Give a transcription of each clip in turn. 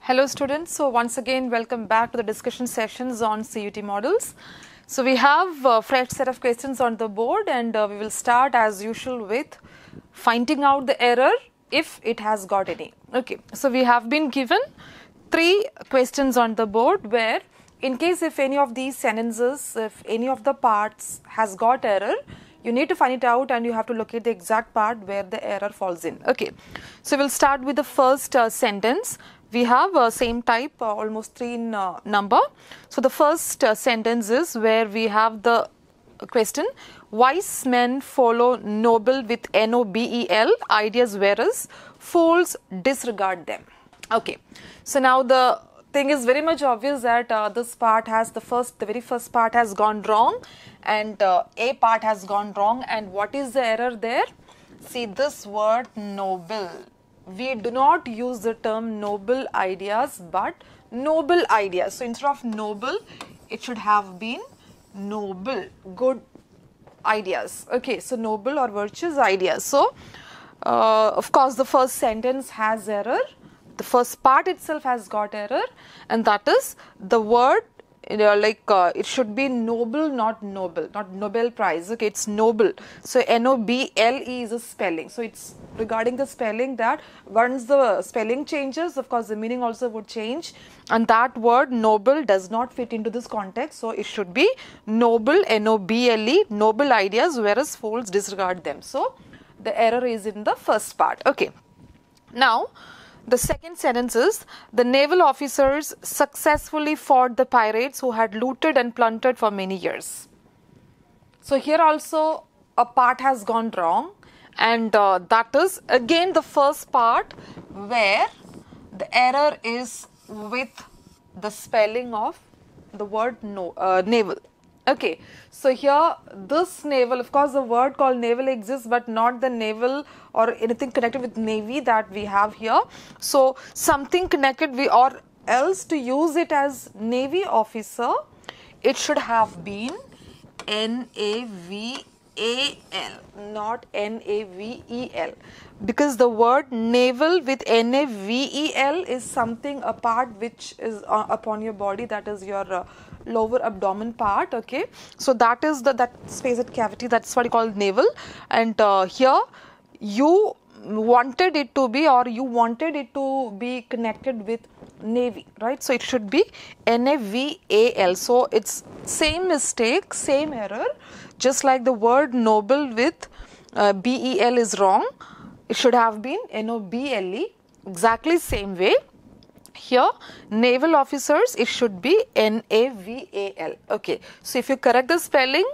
Hello students, so once again welcome back to the discussion sessions on CUT models. So we have a fresh set of questions on the board and we will start as usual with finding out the error if it has got any. Okay, so we have been given 3 questions on the board where in case if any of these sentences, if any of the parts has got error, you need to find it out and you have to locate the exact part where the error falls in. Okay, so we'll start with the first sentence. We have same type, almost 3 in number. So the first sentence is where we have the question, wise men follow noble with N-O-B-E-L ideas, whereas fools disregard them. Okay, so now the thing is very much obvious that this part has the very first part has gone wrong and A part has gone wrong. And what is the error there? See this word noble. We do not use the term noble ideas but noble ideas. So instead of noble, it should have been noble, good ideas. Okay, so noble or virtuous ideas. So of course the first sentence has error. The first part itself has got error, and that is the word it should be noble, not noble, not Nobel Prize. Okay, it's noble. So N-O-B-L-E is a spelling. So it's regarding the spelling that once the spelling changes, of course the meaning also would change, and that word noble does not fit into this context. So it should be noble, N-O-B-L-E, noble ideas, whereas fools disregard them. So the error is in the first part. Okay, now the second sentence is, the naval officers successfully fought the pirates who had looted and plundered for many years. So here also a part has gone wrong, and that is again the first part where the error is with the spelling of the word naval. Okay, so here this naval, of course the word called naval exists but not the naval or anything connected with navy that we have here. So something connected or else to use it as navy officer, it should have been N-A-V-A-L, not N-A-V-E-L, because the word naval with N-A-V-E-L is something, a part which is upon your body, that is your lower abdomen part. Okay, so that is that space cavity, that's what you call naval. And here you wanted it to be, or you wanted it to be connected with navy, right? So it should be N-A-V-A-L. So it's same mistake, same error, just like the word noble with B-E-L is wrong. It should have been N-O-B-L-E, exactly same way. Here naval officers, it should be N-A-V-A-L. Okay, so if you correct the spelling,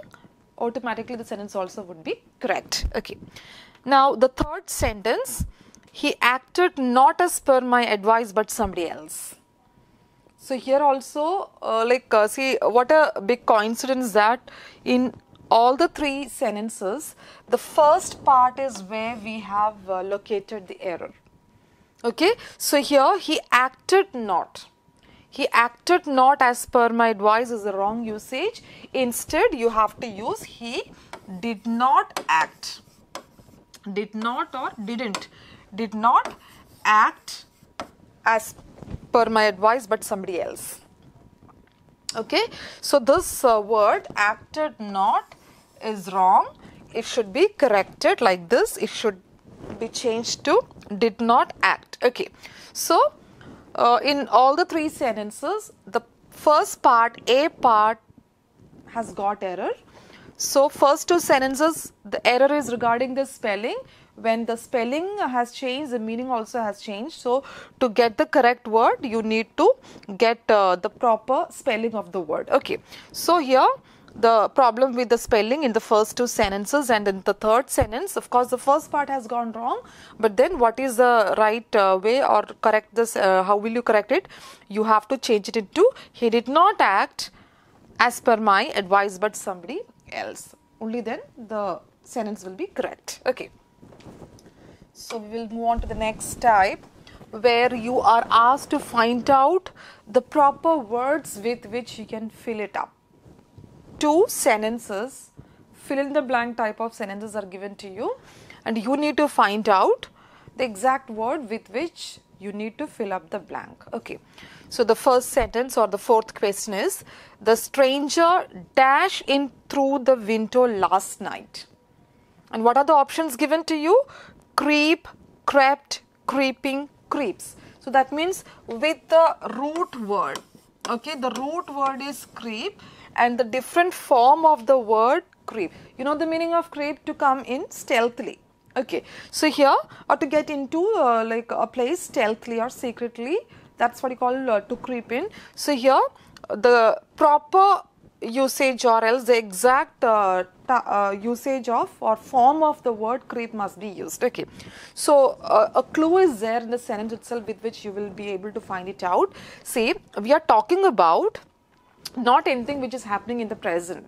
automatically the sentence also would be correct. Okay, now the third sentence, he acted not as per my advice but somebody else. So here also see what a big coincidence that in all the 3 sentences the first part is where we have located the error. Okay, so here he acted not. He acted not as per my advice is the wrong usage. Instead, you have to use he did not act. Did not or didn't. Did not act as per my advice but somebody else. Okay, so this word acted not is wrong. It should be corrected like this. It should be changed to did not act. Okay, so in all the 3 sentences, the first part, A part, has got error. So first 2 sentences, the error is regarding the spelling. When the spelling has changed, the meaning also has changed. So to get the correct word, you need to get the proper spelling of the word. Okay, so here the problem with the spelling in the first 2 sentences, and in the third sentence, of course the first part has gone wrong, but then what is the right way or correct this, how will you correct it? You have to change it into he did not act as per my advice but somebody else. Only then the sentence will be correct. Okay, so we will move on to the next type where you are asked to find out the proper words with which you can fill it up. 2 sentences, fill in the blank type of sentences are given to you, and you need to find out the exact word with which You need to fill up the blank. Okay. So the first sentence or the fourth question is, the stranger dashed in through the window last night. And what are the options given to you? Creep, crept, creeping, creeps. So that means with the root word, okay, the root word is creep and the different form of the word creep. You know the meaning of creep? To come in stealthily. Okay, so here, or to get into like a place stealthily or secretly, that's what you call to creep in. So here, the proper usage or else the exact usage of or form of the word creep must be used. Okay, so a clue is there in the sentence itself with which you will be able to find it out. See, we are talking about not anything which is happening in the present.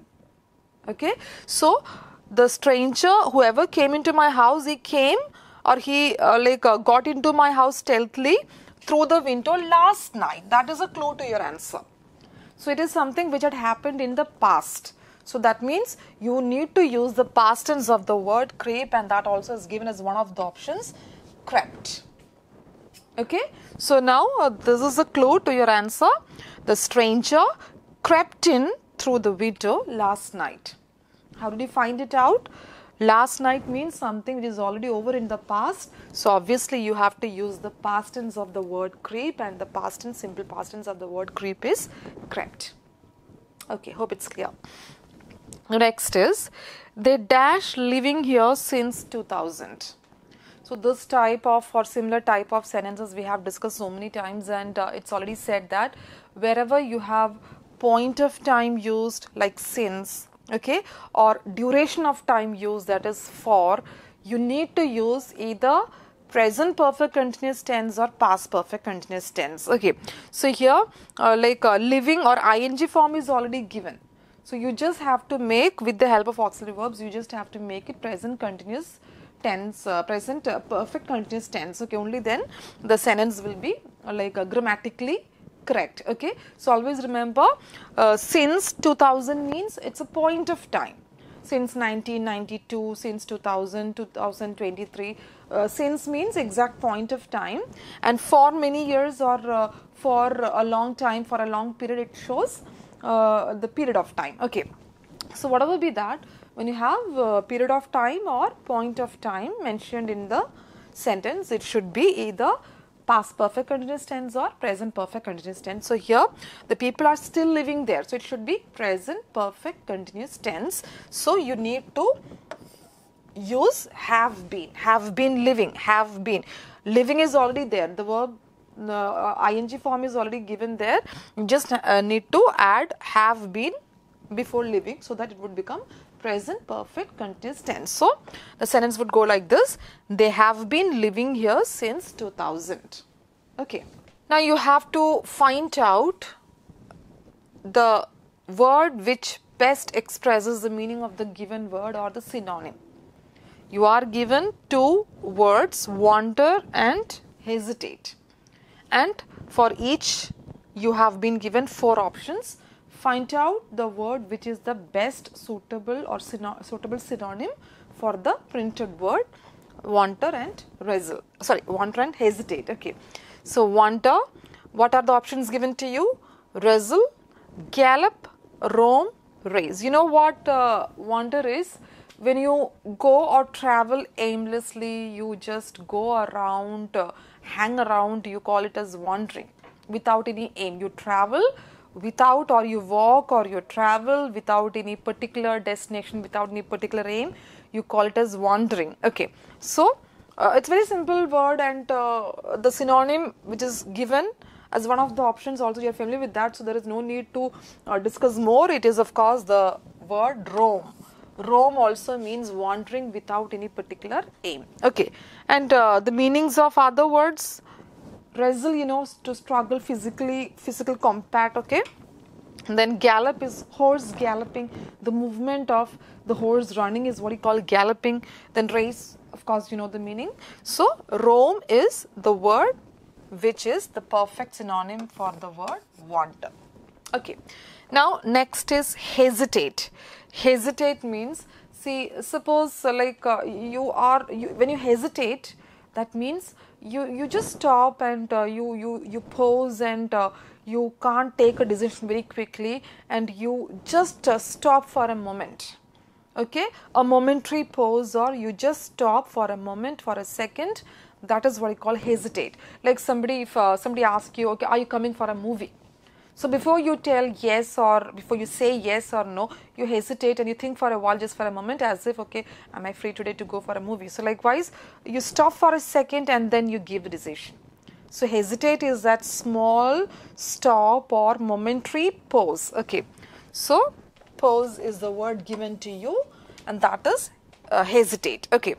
Okay, so the stranger, whoever came into my house, he came or he got into my house stealthily through the window last night. That is a clue to your answer. So it is something which had happened in the past. So that means you need to use the past tense of the word creep, and that also is given as one of the options, crept. Okay, so now this is a clue to your answer. The stranger crept in through the window last night. How did you find it out? Last night means something which is already over in the past. So obviously you have to use the past tense of the word creep, and the past tense, simple past tense of the word creep is crept. Okay, hope it's clear. Next is, they dash living here since 2000. So this type of or similar type of sentences we have discussed so many times, and it's already said that wherever you have point of time used like since, okay, or duration of time used, that is for, you need to use either present perfect continuous tense or past perfect continuous tense. Okay, so here living or ing form is already given. So you just have to make, with the help of auxiliary verbs, you just have to make it present continuous tense, present perfect continuous tense. Okay, only then the sentence will be grammatically correct. Okay, so always remember, since 2000 means it's a point of time. Since 1992, since 2000, 2023, since means exact point of time, and for many years or for a long time, for a long period, it shows the period of time. Okay, so whatever be that, when you have period of time or point of time mentioned in the sentence, it should be either past perfect continuous tense or present perfect continuous tense. So here the people are still living there, so it should be present perfect continuous tense. So you need to use have been living, have been. Living is already there, the verb ing form is already given there. You just need to add have been before living, so that it would become present perfect continuous tense. So the sentence would go like this: they have been living here since 2000. Okay, now you have to find out the word which best expresses the meaning of the given word or the synonym. You are given two words, wonder and hesitate, and for each you have been given four options. Find out the word which is the best suitable or suitable synonym for the printed word wonder and wonder and hesitate. Okay, so wonder, what are the options given to you? Wrestle, gallop, roam, race. You know what wonder is? When you go or travel aimlessly, you just go around, hang around, you call it as wandering without any aim. You travel without, or you walk or you travel without any particular destination, without any particular aim, you call it as wandering. Okay, so it's very simple word, and the synonym which is given as one of the options also you are familiar with that, so there is no need to discuss more. It is of course the word roam. Roam also means wandering without any particular aim. Okay, and the meanings of other words: wrestle, you know, to struggle physically, physical combat. Okay, and then gallop is horse galloping, the movement of the horse running is what you call galloping. Then race, of course you know the meaning. So roam is the word which is the perfect synonym for the word wander. Okay, now next is hesitate. Hesitate means, see, suppose when you hesitate, That means you just stop and you pause and you can't take a decision very quickly, and you just stop for a moment. Okay, a momentary pause, or you just stop for a moment, for a second. That is what I call hesitate. Like somebody, if somebody asks you, okay, are you coming for a movie? So before you tell yes, or before you say yes or no, you hesitate and you think for a while, just for a moment, as if, okay, am I free today to go for a movie? So likewise, you stop for a second and then you give the decision. So hesitate is that small stop or momentary pause. Okay, so pause is the word given to you, and that is hesitate. Okay,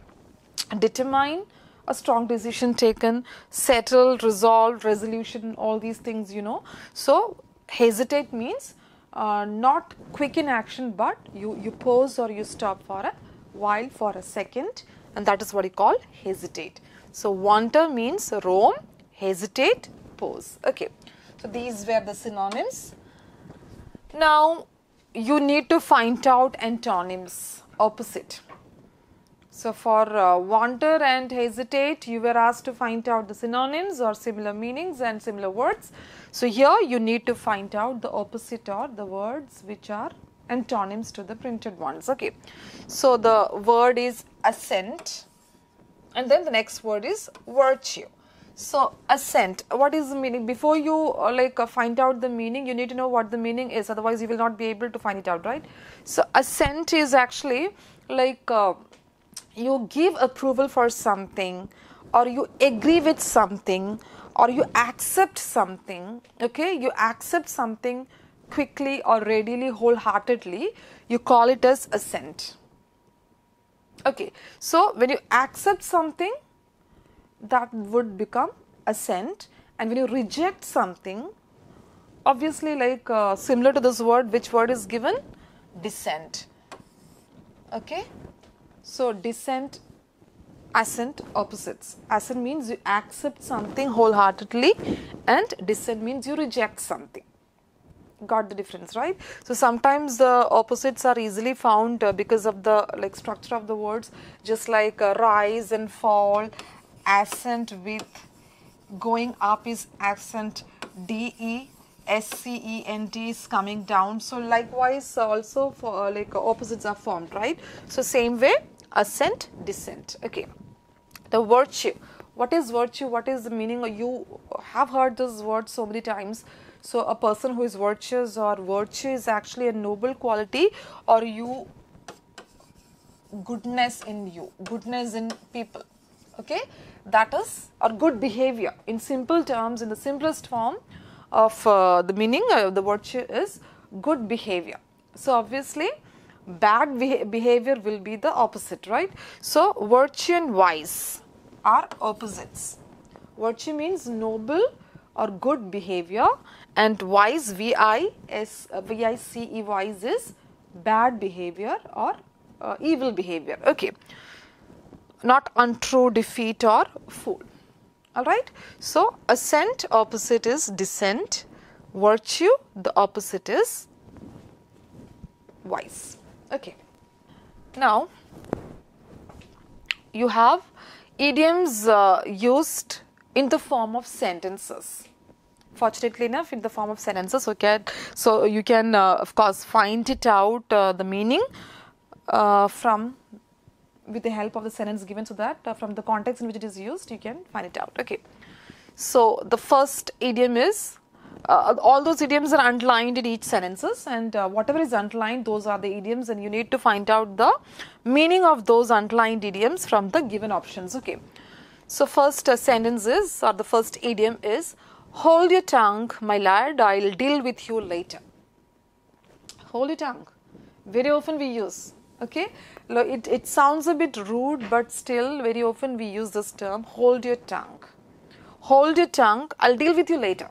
determine, a strong decision taken, settle, resolve, resolution, all these things, you know. So hesitate means not quick in action, but you pause or you stop for a while, for a second, and that is what you call hesitate. So wander means roam, hesitate, pause. Okay, so these were the synonyms. Now you need to find out antonyms, opposite. So for wander and hesitate, you were asked to find out the synonyms or similar meanings and similar words. So here you need to find out the opposite, or the words which are antonyms to the printed ones. Okay, so the word is assent, and then the next word is virtue. So assent, what is the meaning? Before you find out the meaning, you need to know what the meaning is, otherwise you will not be able to find it out, right? So assent is actually like you give approval for something, or you agree with something, or you accept something. Okay, you accept something quickly or readily, wholeheartedly, you call it as assent. Okay, so when you accept something, that would become assent, and when you reject something, obviously similar to this word, which word is given? Dissent. Okay, so dissent, assent, opposites. Assent means you accept something wholeheartedly, and dissent means you reject something. Got the difference, right? So sometimes the opposites are easily found because of the structure of the words, just like rise and fall. Ascent with going up is ascent, DESCENT is coming down. So likewise also for opposites are formed, right? So same way, assent, dissent. Okay, the virtue. What is virtue? What is the meaning? You have heard this word so many times. So a person who is virtuous, or virtue is actually a noble quality, or goodness in you, goodness in people. Okay, that is, or good behavior. In simple terms, in the simplest form of the meaning of the virtue is good behavior. So obviously bad behavior will be the opposite, right? So virtue and vice are opposites. Virtue means noble or good behavior, and vice, V-I-C-E, vice is bad behavior or evil behavior. Okay, not untrue, defeat, or fool. Alright, so assent, opposite is dissent. Virtue, the opposite is vice. Okay, now you have idioms used in the form of sentences. Fortunately enough, in the form of sentences, okay, so you can of course find it out, the meaning with the help of the sentence given, so that from the context in which it is used, you can find it out. Okay, so the first idiom is, all those idioms are underlined in each sentences, and whatever is underlined, those are the idioms, and you need to find out the meaning of those underlined idioms from the given options. Okay, so first sentence is, or the first idiom is, hold your tongue, my lad, I'll deal with you later. Hold your tongue, very often we use. Okay, it sounds a bit rude, but still very often we use this term, hold your tongue. Hold your tongue, I'll deal with you later.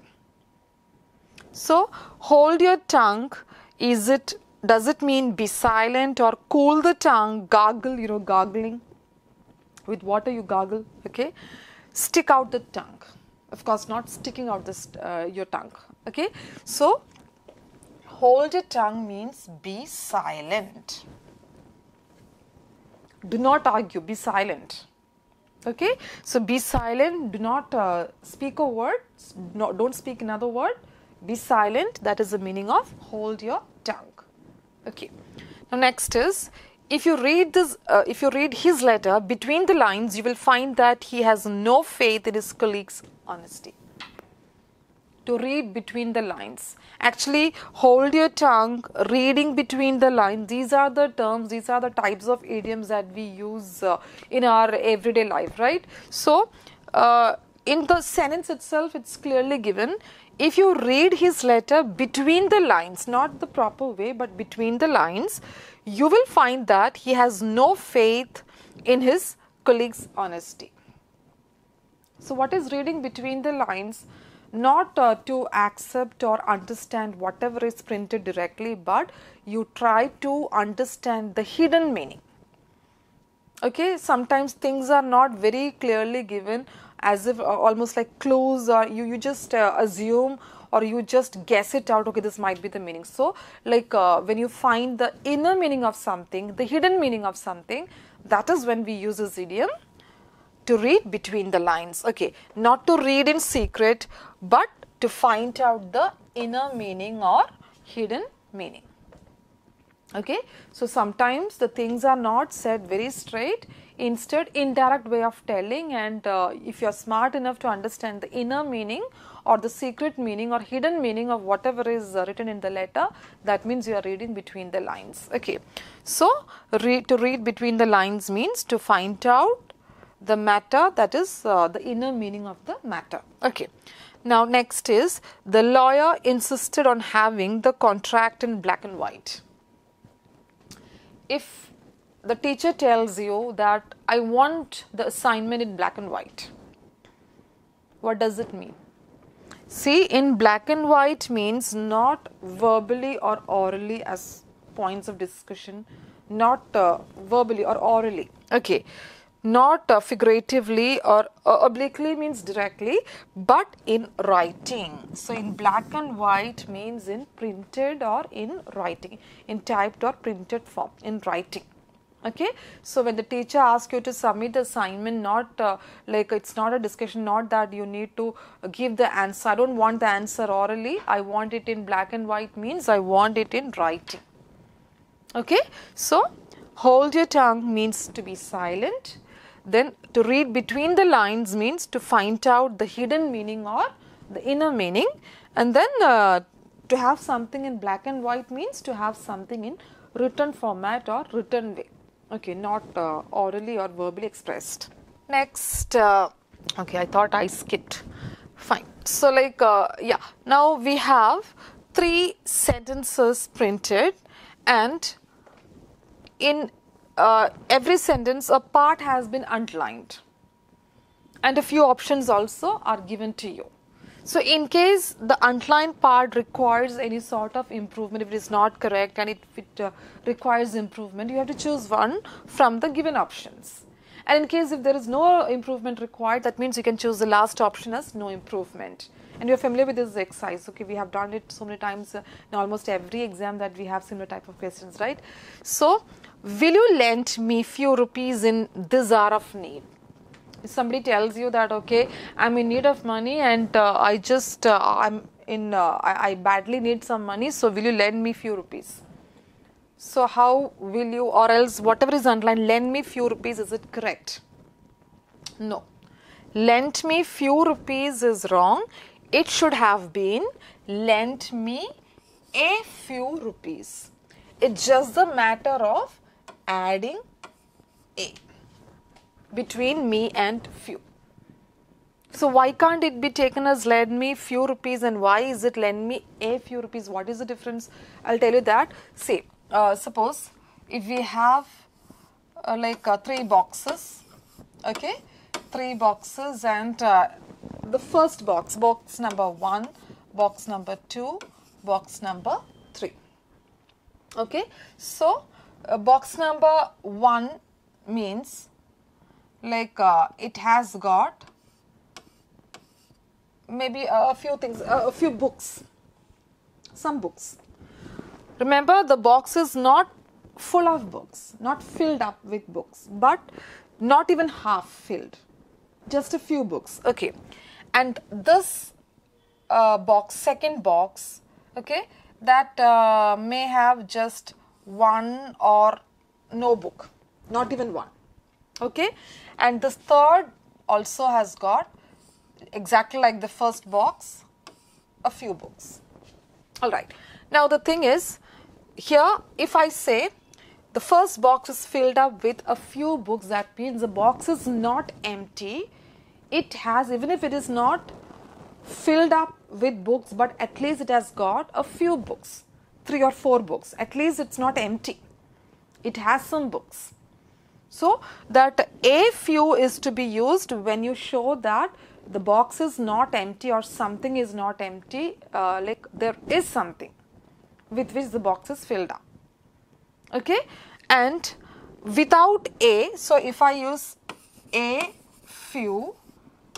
So hold your tongue, does it mean be silent, or cool the tongue, gargle, gargling? With water you gargle. Okay, stick out the tongue. Of course, not sticking out your tongue. Okay, so hold your tongue means be silent. Do not argue, be silent. Okay, so be silent, do not speak a word, don't speak another word, be silent, that is the meaning of hold your tongue. Okay, now next is, if you read his letter between the lines, you will find that he has no faith in his colleagues' honesty. To read between the lines. Actually, hold your tongue, reading between the lines, these are the terms, these are the types of idioms that we use in our everyday life, right? So, in the sentence itself, it's clearly given. If you read his letter between the lines, not the proper way, but between the lines, you will find that he has no faith in his colleagues' honesty. So, what is reading between the lines? Not to accept or understand whatever is printed directly, but you try to understand the hidden meaning. Okay, sometimes things are not very clearly given, as if almost like clues, or you just assume or you just guess it out, okay, this might be the meaning. So, like when you find the inner meaning of something, the hidden meaning of something, that is when we use this idiom. To read between the lines, okay, not to read in secret, but to find out the inner meaning or hidden meaning. Okay, so sometimes the things are not said very straight, instead indirect way of telling, and if you are smart enough to understand the inner meaning or the secret meaning or hidden meaning of whatever is written in the letter, that means you are reading between the lines. Okay, so to read between the lines means to find out the matter, that is the inner meaning of the matter. Okay. Now next is, the lawyer insisted on having the contract in black and white. If the teacher tells you that I want the assignment in black and white, what does it mean? See, in black and white means not verbally or orally as points of discussion, not verbally or orally. Okay. Not figuratively or obliquely means directly, but in writing. So, in black and white means in printed or in writing, in typed or printed form, in writing. Okay. So, when the teacher asks you to submit the assignment, not like it's not a discussion, not that you need to give the answer. I don't want the answer orally, I want it in black and white means I want it in writing. Okay. So, hold your tongue means to be silent. Then to read between the lines means to find out the hidden meaning or the inner meaning, and then to have something in black and white means to have something in written format or written way. Okay, not orally or verbally expressed. Next, okay, I thought I skipped. Fine. So, like, yeah, now we have 3 sentences printed, and in every sentence a part has been underlined and a few options also are given to you. So, in case the underlined part requires any sort of improvement, if it is not correct and if it requires improvement, you have to choose one from the given options. And in case if there is no improvement required, that means you can choose the last option as no improvement. And you are familiar with this exercise, okay, we have done it so many times in almost every exam that we have similar type of questions, right? So, will you lend me few rupees in this hour of need? If somebody tells you that, okay, I'm in need of money and I badly need some money, so will you lend me few rupees? So, how will you, or else whatever is underlined, lend me few rupees, is it correct? No. Lend me few rupees is wrong. It should have been lend me a few rupees. It's just the matter of adding a between me and few. So, why can't it be taken as lend me few rupees, and why is it lend me a few rupees? What is the difference? I'll tell you that. Say, suppose if we have 3 boxes, okay, 3 boxes, and the first box, box number 1, box number 2, box number 3. Okay, so box number 1 means it has got maybe a few things, a few books, some books. Remember, the box is not full of books, not filled up with books, but not even half filled. just a few books. Okay, and this box, second box, okay, that may have just one or no book, not even one. Okay, and this third also has got, exactly like the first box, a few books. All right, now the thing is, here if I say the first box is filled up with a few books, that means the box is not empty. It has, even if it is not filled up with books, but at least it has got a few books, 3 or 4 books. At least it's not empty. It has some books. So that a few is to be used when you show that the box is not empty or something is not empty, like there is something with which the box is filled up. Okay, and without a, so if I use a few,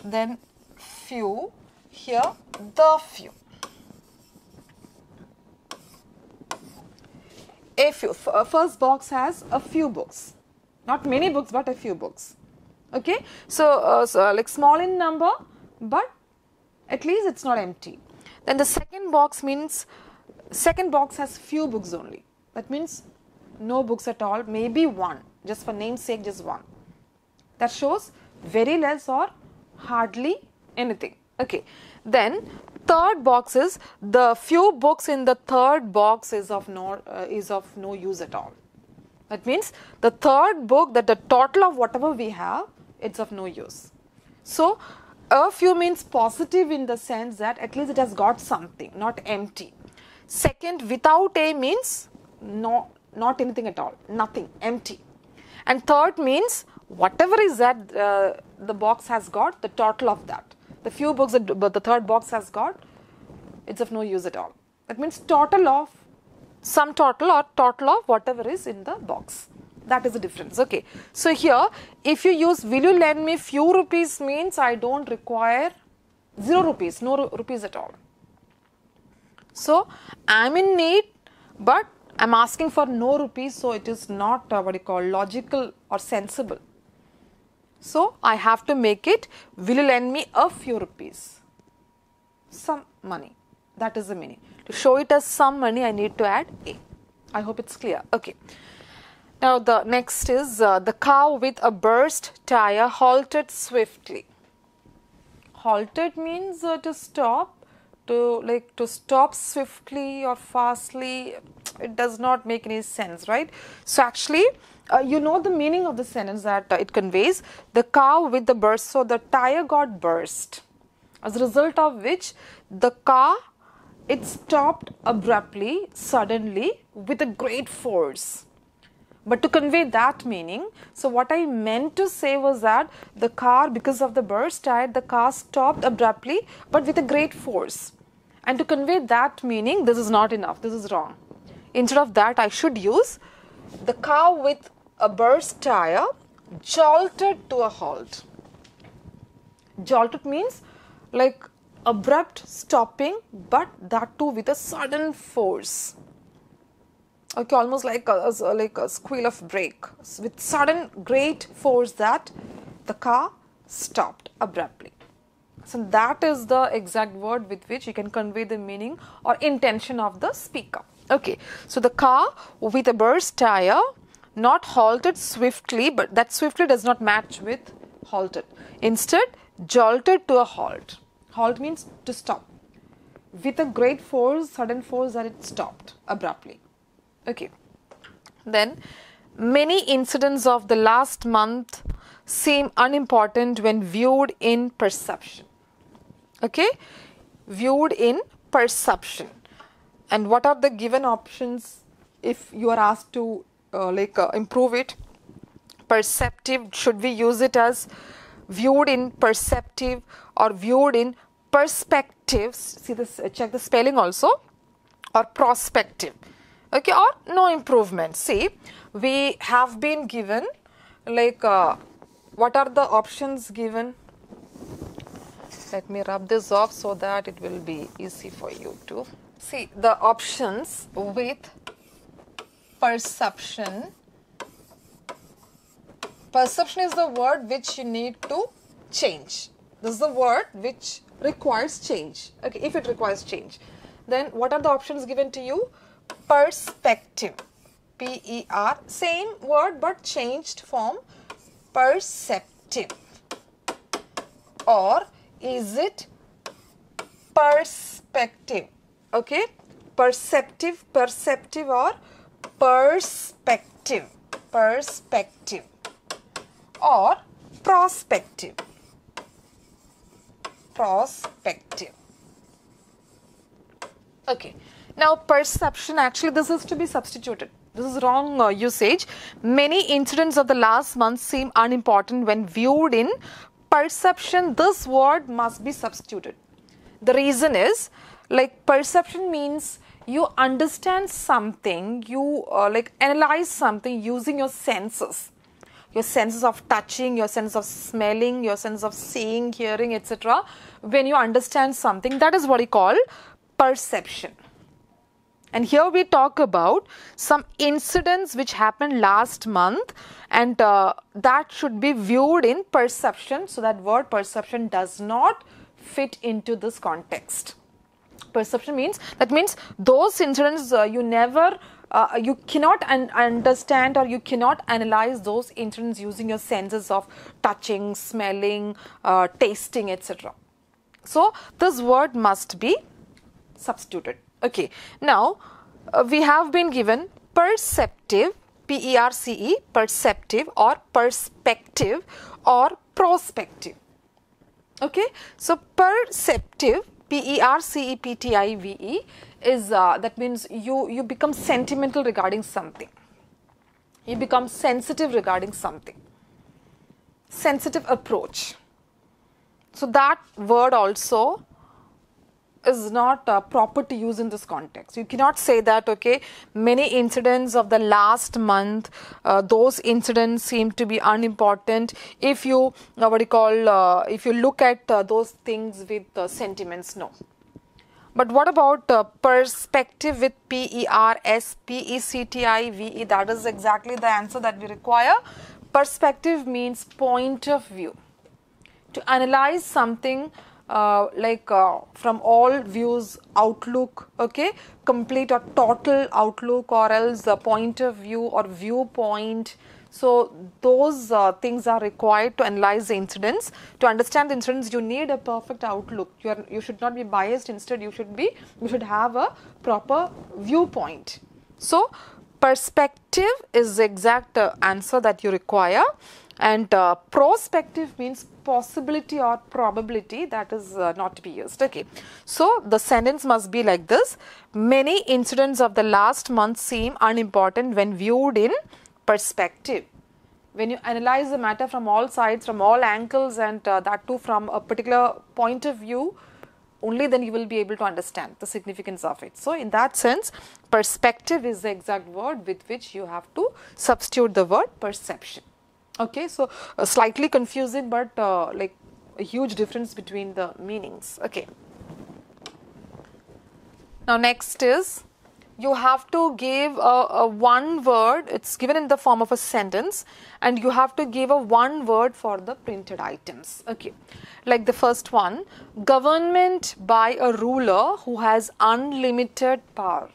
then few, here the few. A few, first box has a few books, not many books but a few books. Okay, so, like small in number, but at least it's not empty. Then the second box means, second box has few books only. That means no books at all, maybe one, just for name's sake, just one. That shows very less or hardly anything. Okay, then third box is, the few books in the third box is of no use at all. That means the third book, that the total of whatever we have, it's of no use. So a few means positive in the sense that at least it has got something, not empty. Second, without a means no, not anything at all, nothing, empty. And third means whatever is that the box has got, the total of that. The few books that the third box has got, it's of no use at all. That means total of, sum total or total of whatever is in the box. That is the difference. Okay, so here if you use will you lend me few rupees means I don't require 0 rupees, no rupees at all. So I am in need, but I am asking for no rupees, so it is not what you call logical or sensible. So I have to make it, will you lend me a few rupees, some money. That is the meaning. To show it as some money, I need to add a. I hope it's clear. Okay. Now the next is the cow with a burst tire halted swiftly. Halted means to stop, to stop swiftly or fastly. It does not make any sense, right? So actually, you know the meaning of the sentence that it conveys. The cow with the burst, so the tire got burst, as a result of which the car, it stopped abruptly, suddenly, with a great force. But to convey that meaning, so what I meant to say was that the car, because of the burst tire, the car stopped abruptly, but with a great force. And to convey that meaning, this is not enough, this is wrong. Instead of that, I should use the car with a burst tire jolted to a halt. Jolted means like abrupt stopping, but that too with a sudden force. Okay, almost like a squeal of brake, with sudden great force that the car stopped abruptly. So that is the exact word with which you can convey the meaning or intention of the speaker. Okay, so the car with a burst tire, not halted swiftly, but that swiftly does not match with halted. Instead, jolted to a halt. Halt means to stop. With a great force, sudden force, that it stopped abruptly. Okay. Then, many incidents of the last month seem unimportant when viewed in perception. Okay, viewed in perception. And what are the given options if you are asked to improve it? Perceptive, should we use it as viewed in perceptive or viewed in perspective? See this, check the spelling also, or prospective. Okay, or no improvement. See, we have been given what are the options given? Let me rub this off so that it will be easy for you to see. The options with perception. Perception is the word which you need to change. This is the word which requires change. Okay, if it requires change, then what are the options given to you? Perspective, P-E-R, same word but changed form, perceptive. Or is it perspective? Okay, perceptive, perceptive, or perspective, perspective, or prospective, prospective. Okay, now perception, actually this is to be substituted. This is wrong usage. Many incidents of the last month seem unimportant when viewed in perception. This word must be substituted. The reason is, like, perception means you understand something, you like analyze something using your senses. Your senses of touching, your sense of smelling, your sense of seeing, hearing, etc. When you understand something, that is what we call perception. And here we talk about some incidents which happened last month, and that should be viewed in perception. So that word perception does not fit into this context. Perception means, that means those incidents you never, you cannot understand, or you cannot analyze those incidents using your senses of touching, smelling, tasting, etc. So this word must be substituted. Okay, now we have been given perceptive, P-E-R-C-E, perceptive, or perspective, or prospective. Okay, so perceptive, P-E-R-C-E-P-T-I-V-E, is that means you become sentimental regarding something. You become sensitive regarding something. Sensitive approach. So that word also is not proper to use in this context. You cannot say that, okay, many incidents of the last month, those incidents seem to be unimportant if you, if you look at those things with sentiments. No. But what about perspective with P-E-R-S-P-E-C-T-I-V-E? That is exactly the answer that we require. Perspective means point of view. To analyze something from all views, outlook, okay, complete or total outlook, or else the point of view or viewpoint. So those things are required to analyze the incidents. To understand the incidents, you need a perfect outlook. You should not be biased. Instead, you should have a proper viewpoint. So perspective is the exact answer that you require. And prospective means possibility or probability, that is not to be used. Okay, so the sentence must be like this: many incidents of the last month seem unimportant when viewed in perspective. When you analyze the matter from all sides, from all angles, and that too from a particular point of view, only then you will be able to understand the significance of it. So in that sense, perspective is the exact word with which you have to substitute the word perception. Okay, so slightly confusing, but like a huge difference between the meanings. Okay. Now next is, you have to give a one word. It's given in the form of a sentence, and you have to give a one word for the printed items. Okay, like the first one: government by a ruler who has unlimited power.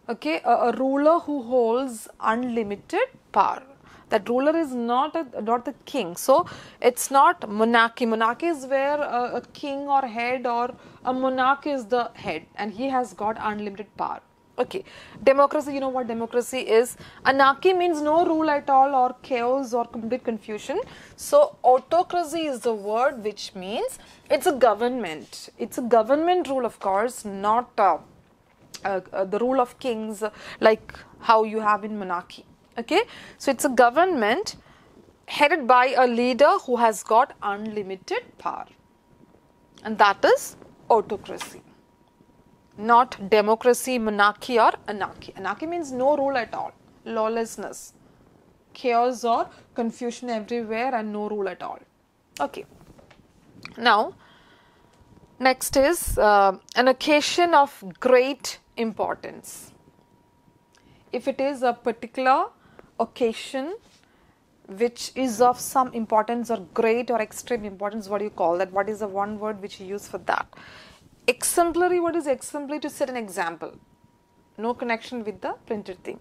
Okay, a ruler who holds unlimited power. That ruler is not the king. So it's not monarchy. Monarchy is where a king or head or a monarch is the head, and he has got unlimited power. Okay. Democracy, you know what democracy is. Anarchy means no rule at all, or chaos, or complete confusion. So autocracy is the word which means it's a government. It's a government rule, of course, not the rule of kings like how you have in monarchy. Okay, so it's a government headed by a leader who has got unlimited power, and that is autocracy, not democracy, monarchy, or anarchy. Anarchy means no rule at all, lawlessness, chaos or confusion everywhere, and no rule at all. Okay, now next is an occasion of great importance. If it is a particular occasion which is of some importance or great or extreme importance, what do you call that? What is the one word which you use for that? Exemplary, what is exemplary? To set an example. No connection with the printed thing.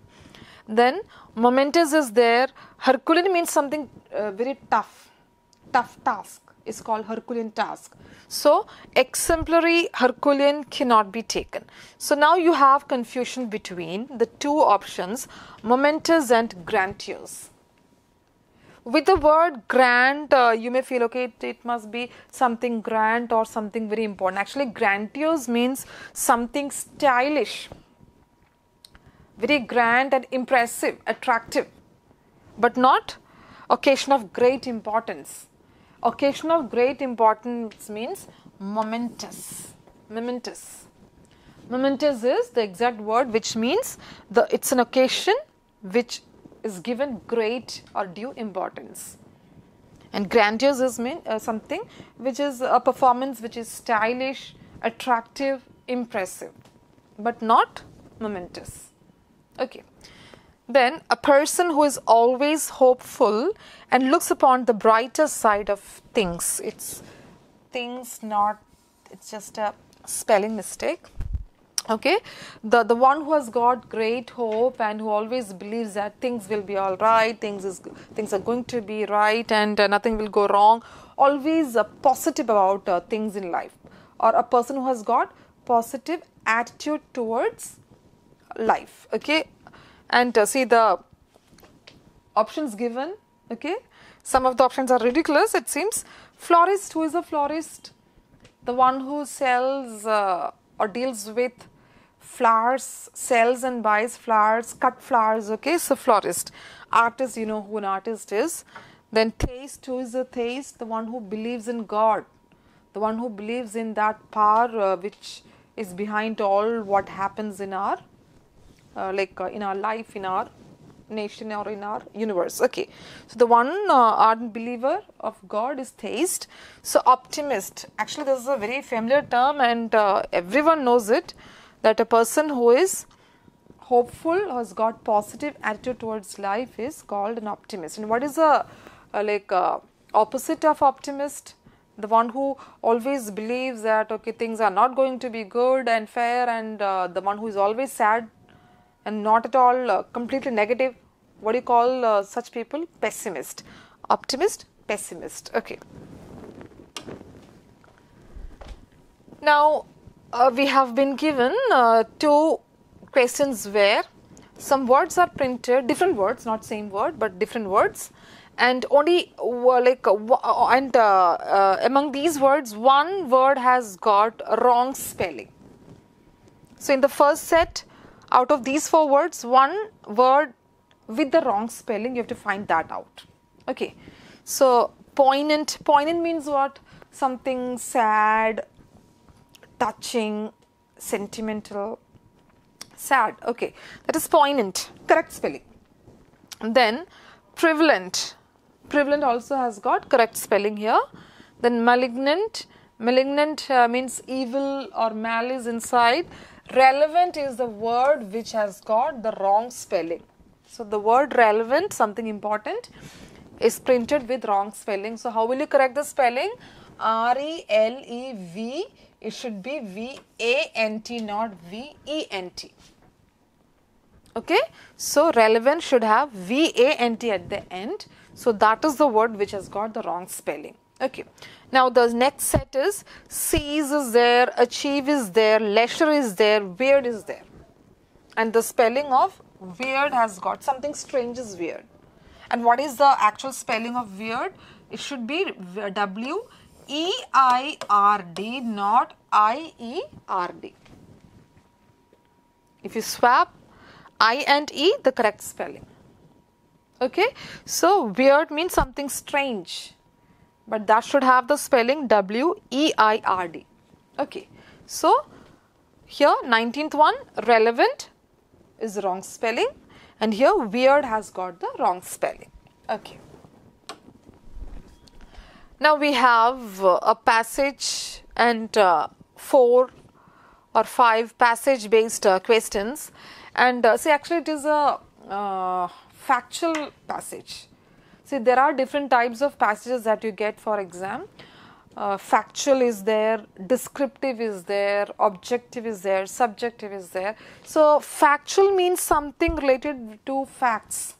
Then momentous is there. Herculean means something very tough task is called Herculean task. So exemplary, Herculean cannot be taken. So now you have confusion between the two options, momentous and grandiose. With the word grand, you may feel, okay, it must be something grand or something very important. Actually, grandiose means something stylish, very grand and impressive, attractive, but not occasion of great importance. Occasion of great importance means momentous. Momentous. Momentous is the exact word which means it's an occasion which is given great or due importance. And grandiose is something which is a performance which is stylish, attractive, impressive, but not momentous. Okay. Then a person who is always hopeful and looks upon the brighter side of things. It's just a spelling mistake. Okay, the one who has got great hope and who always believes that things will be all right, things are going to be right, and nothing will go wrong. Always positive about things in life, or a person who has got positive attitude towards life. Okay, and see the options given. Okay, some of the options are ridiculous. It seems. Florist. Who is a florist? The one who sells or deals with flowers, sells and buys flowers, cut flowers. Okay, so florist. Artist, you know who an artist is. Then theist. Who is a theist? The one who believes in God, the one who believes in that power which is behind all what happens in our in our life, in our nation, or in our universe. Okay, so the one ardent believer of God is theist. So optimist, actually this is a very familiar term and everyone knows it, that a person who is hopeful, has got positive attitude towards life, is called an optimist. And what is the opposite of optimist? The one who always believes that okay, things are not going to be good and fair, and the one who is always sad and not at all completely negative. What do you call such people? Pessimist. Optimist, pessimist. Okay. Now we have been given two questions where some words are printed, different words, not same word but different words, and only among these words one word has got a wrong spelling. So in the first set, out of these four words, one word with the wrong spelling, you have to find that out. Okay, so poignant. Poignant means what? Something sad, touching, sentimental, sad. Okay, that is poignant. Correct spelling. Then prevalent. Prevalent also has got correct spelling here. Then malignant. Malignant means evil or malice inside. Relevant is the word which has got the wrong spelling. So the word relevant, something important, is printed with wrong spelling. So how will you correct the spelling? R-E-L-E-V, it should be V-A-N-T, not V-E-N-T. Okay, so relevant should have V-A-N-T at the end. So that is the word which has got the wrong spelling. Okay, now the next set is seize is there, achieve is there, leisure is there, weird is there. And the spelling of weird has got something strange is weird. And what is the actual spelling of weird? It should be W-E-I-R-D, not I-E-R-D. If you swap I and E, the correct spelling. Okay, so weird means something strange, but that should have the spelling W-E-I-R-D. Okay, so here 19th one, relevant is the wrong spelling, and here weird has got the wrong spelling. Okay. Now we have a passage and 4 or 5 passage based questions, and see, actually it is a factual passage. See, there are different types of passages that you get for exam. Factual is there, descriptive is there, objective is there, subjective is there. So factual means something related to facts,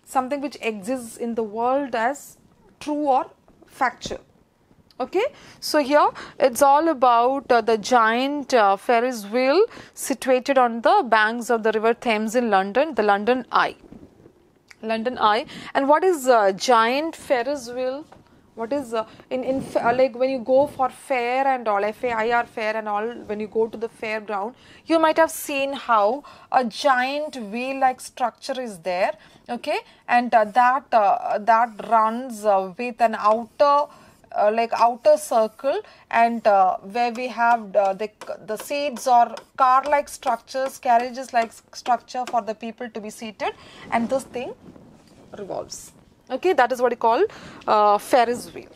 something which exists in the world as true or factual. Okay, so here it's all about the giant Ferris wheel situated on the banks of the River Thames in London, the London Eye. London Eye. And what is giant Ferris wheel? What is like when you go for fair and all, FAIR fair and all, when you go to the fairground, you might have seen how a giant wheel like structure is there, okay, and that runs with an outer outer circle, and where we have the seats or car like structures, carriages like structure for the people to be seated, and this thing revolves. Okay, that is what you call Ferris wheel.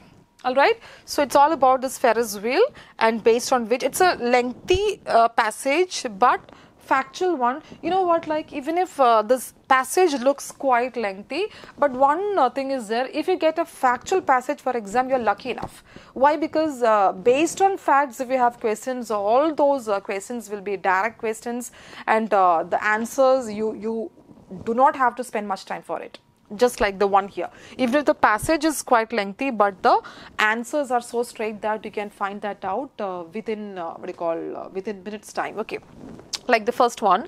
All right, so it's all about this Ferris wheel, and based on which it's a lengthy passage but factual one. You know what, like even if this passage looks quite lengthy, but one thing is there, if you get a factual passage for exam, you're lucky enough. Why? Because based on facts, if you have questions, all those questions will be direct questions, and the answers you do not have to spend much time for it. Just like the one here, even if the passage is quite lengthy, but the answers are so straight that you can find that out within within minutes time. Okay, like the first one,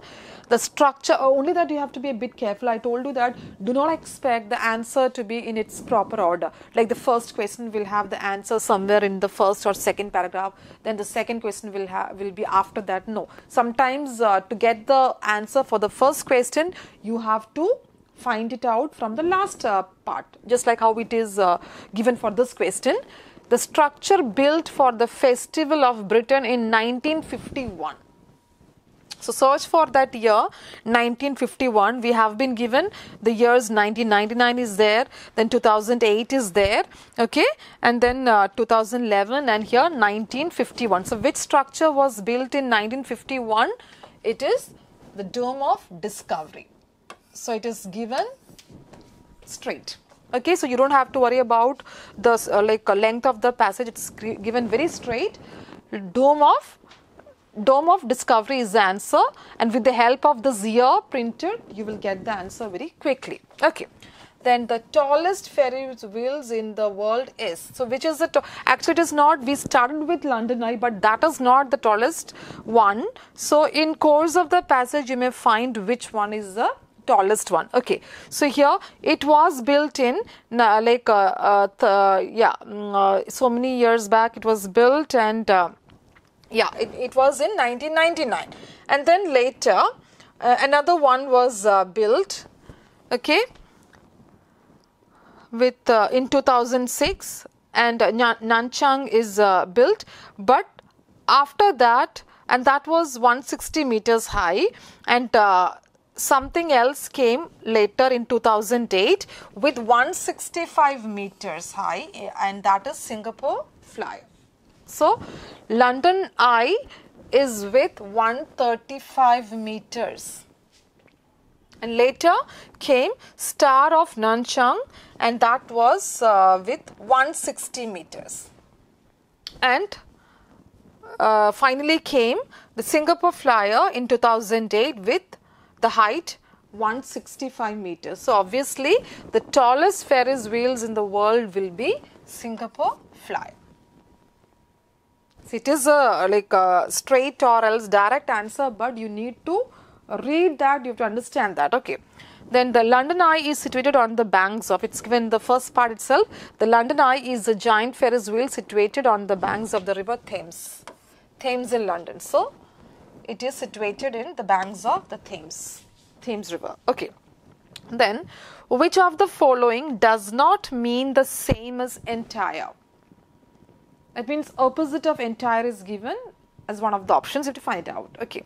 the structure, only that you have to be a bit careful. I told you that do not expect the answer to be in its proper order. Like the first question will have the answer somewhere in the first or second paragraph, then the second question will be after that. No, sometimes to get the answer for the first question, you have to find it out from the last part, just like how it is given for this question. The structure built for the Festival of Britain in 1951. So search for that year 1951. We have been given the years 1999 is there, then 2008 is there, okay, and then 2011, and here 1951. So which structure was built in 1951? It is the Dome of Discovery. So it is given straight. Okay, so you don't have to worry about the length of the passage. It's given very straight. Dome of Discovery is the answer, and with the help of this year printed, you will get the answer very quickly. Okay. Then the tallest Ferris wheels in the world is. So which is the actually it is not. We started with London Eye, but that is not the tallest one. So in course of the passage, you may find which one is the tallest one. Okay, so here it was built in so many years back it was built, and it was in 1999, and then later another one was built, okay, with in 2006, and Nanchang is built, but after that, and that was 160 meters high, and something else came later in 2008 with 165 meters high, and that is Singapore Flyer. So London Eye is with 135 meters, and later came Star of Nanchang, and that was with 160 meters, and finally came the Singapore Flyer in 2008 with the height 165 meters. So obviously the tallest Ferris wheels in the world will be Singapore Flyer. So it is a straight or else direct answer, but you need to read that, you have to understand that. Okay. Then the London Eye is situated on the banks of, it's given the first part itself. The London Eye is a giant Ferris wheel situated on the banks of the River Thames. Thames in London. So it is situated in the banks of the Thames River. Okay. Then, which of the following does not mean the same as entire? That means opposite of entire is given as one of the options. You have to find it out. Okay.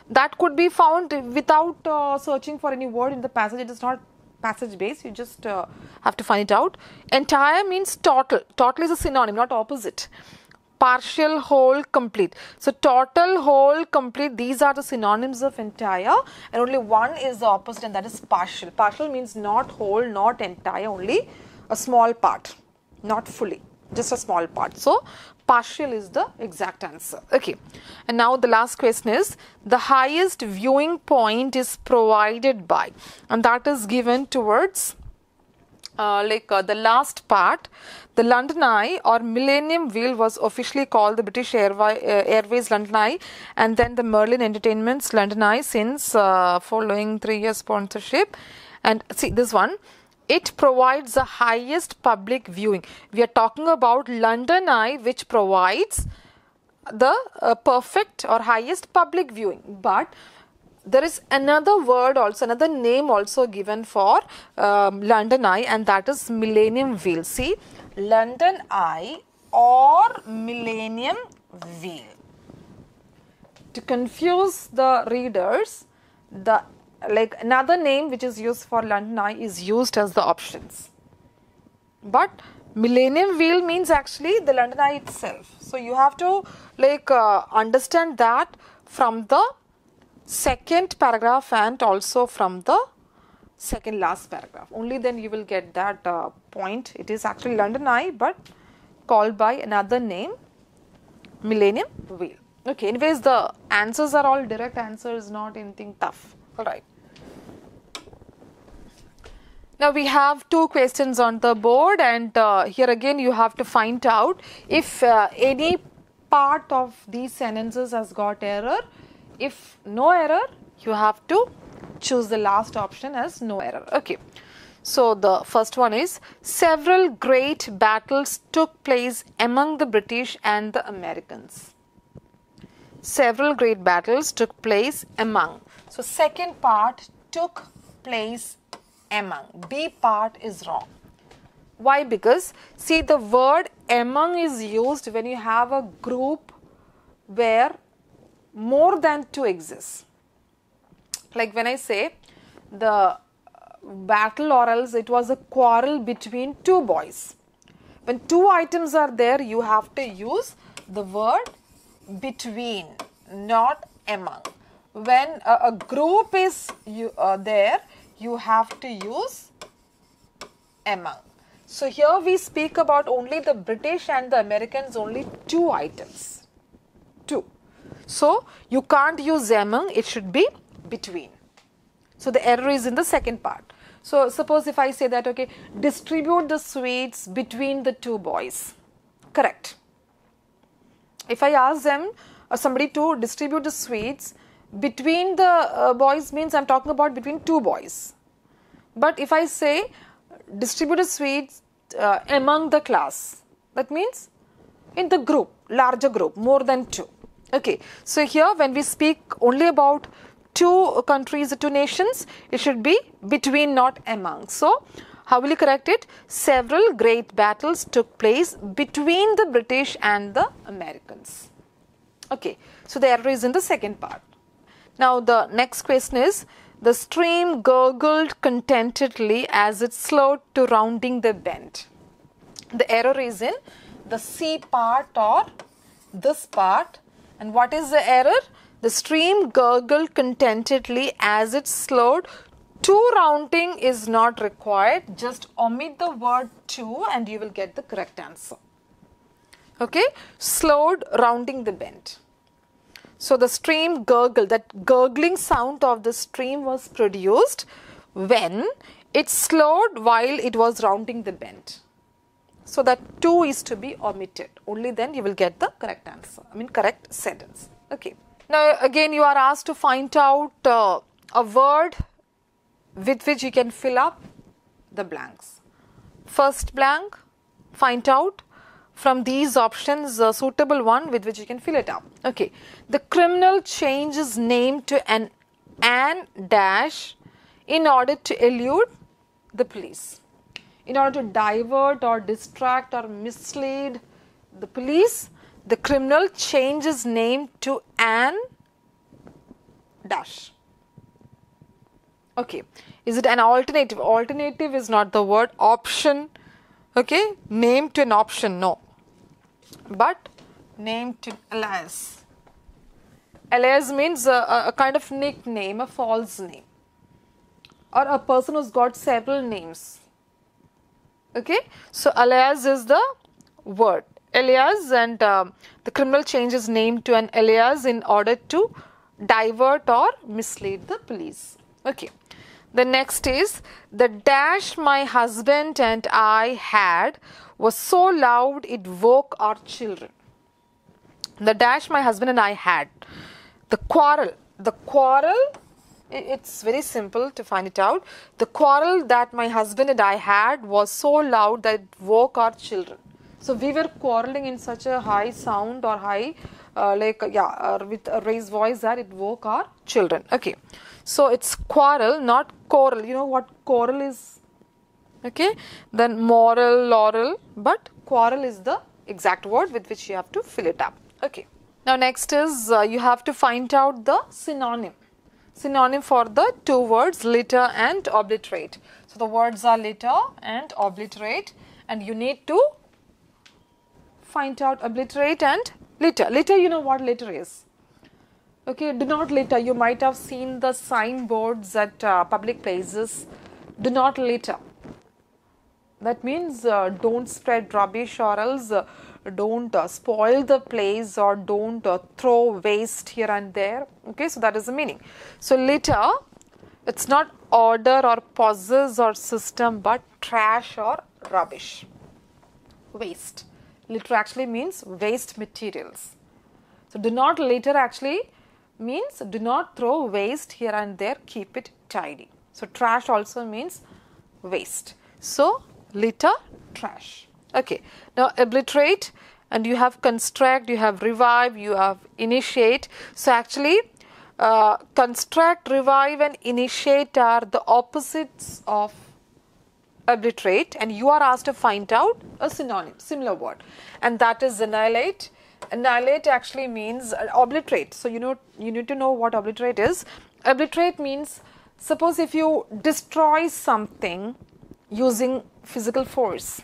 That could be found without searching for any word in the passage. It is not passage based. You just have to find it out. Entire means total. Total is a synonym, not opposite. partial, whole, complete. So total, whole, complete, these are the synonyms of entire, and only one is the opposite, and that is partial. Partial means not whole, not entire, only a small part, not fully, just a small part. So partial is the exact answer. Okay, and now the last question is, the highest viewing point is provided by, and that is given towards the last part. The London Eye or Millennium Wheel was officially called the British Airways London Eye, and then the Merlin Entertainment's London Eye since following 3-year sponsorship. And see this one, it provides the highest public viewing. We are talking about London Eye, which provides the perfect or highest public viewing. But there is another word also, another name also given for London Eye, and that is Millennium Wheel. See, London Eye or Millennium Wheel. To confuse the readers, the another name which is used for London Eye is used as the options. But Millennium Wheel means actually the London Eye itself. So you have to understand that from the second paragraph and also from the second last paragraph. Only then you will get that point. It is actually London Eye but called by another name, Millennium Wheel. Okay, anyways, the answers are all direct answers, not anything tough. Alright. Now we have 2 questions on the board, and here again you have to find out if any part of these sentences has got error. If no error, you have to choose the last option as no error. Okay. So the first one is, several great battles took place among the British and the Americans. Several great battles took place among. So second part, took place among. B part is wrong. Why? Because see, the word among is used when you have a group where more than 2 exists. Like when I say the battle, or else it was a quarrel between 2 boys. When 2 items are there, you have to use the word between, not among. When a group is there, you have to use among. So here we speak about only the British and the Americans, only 2 items. 2. So you can't use among, it should be between. So the error is in the second part. So suppose if I say that, okay, distribute the sweets between the 2 boys. Correct. If I ask them, somebody to distribute the sweets between the boys, means I'm talking about between 2 boys. But if I say distribute the sweets among the class, that means in the group, larger group, more than 2. Okay, so here when we speak only about 2 countries, 2 nations, it should be between, not among. So how will you correct it? Several great battles took place between the British and the Americans. Okay, so the error is in the second part. Now the next question is, the stream gurgled contentedly as it slowed to rounding the bend. The error is in the C part or this part. And what is the error? The stream gurgled contentedly as it slowed. To rounding is not required. Just omit the word to and you will get the correct answer. Okay, slowed rounding the bend. So the stream gurgled, that gurgling sound of the stream was produced when it slowed while it was rounding the bend. So that 2 is to be omitted. Only then you will get the correct answer. Correct sentence. Okay. Now again you are asked to find out a word with which you can fill up the blanks. First blank, find out from these options a suitable one with which you can fill it up. Okay. The criminal changes name to an dash in order to elude the police. In order to divert or distract or mislead the police, the criminal changes name to an dash. Okay. Is it an alternative? Alternative is not the word. Option. Okay. Name to an option. No. But named to alias. Alias means a kind of nickname, a false name, or a person who's got several names. Okay, so alias is the word. Alias, and the criminal changes name to an alias in order to divert or mislead the police. Okay, the next is the dash my husband and I had was so loud it woke our children. The dash my husband and I had. The quarrel, it's very simple to find it out. The quarrel that my husband and I had was so loud that it woke our children. So we were quarreling in such a high sound or high, with a raised voice that it woke our children. Okay, so it's quarrel, not choral. You know what choral is? Okay, then moral, laurel, but quarrel is the exact word with which you have to fill it up. Okay, now next is you have to find out the synonym. Synonym for the two words litter and obliterate. So the words are litter and obliterate, and you need to find out obliterate and litter. Litter, you know what litter is. Okay, do not litter. You might have seen the signboards at public places. Do not litter. That means don't spread rubbish, or else don't spoil the place, or don't throw waste here and there. Okay, so that is the meaning. So litter, it's not order or possess or system, but trash or rubbish, waste. Litter actually means waste materials. So do not litter actually means do not throw waste here and there, keep it tidy. So trash also means waste. So litter, trash. Okay, now obliterate, and you have construct, you have revive, you have initiate. So actually construct, revive and initiate are the opposites of obliterate, and you are asked to find out a synonym, similar word, and that is annihilate. Annihilate actually means obliterate. So you need to know what obliterate is. Obliterate means, suppose if you destroy something using physical force.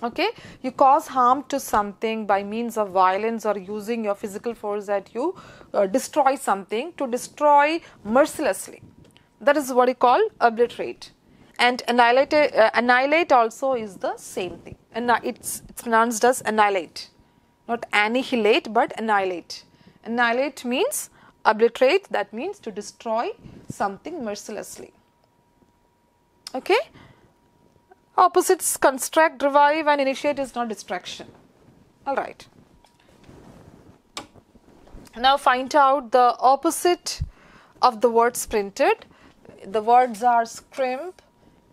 Okay, you cause harm to something by means of violence or using your physical force, that you destroy something, to destroy mercilessly. That is what you call obliterate. And annihilate also is the same thing. And it's pronounced as annihilate, not annihilate, but annihilate. Annihilate means obliterate, that means to destroy something mercilessly. Okay. Opposites construct, revive and initiate is not destruction. Alright. Now find out the opposite of the words printed. The words are scrimp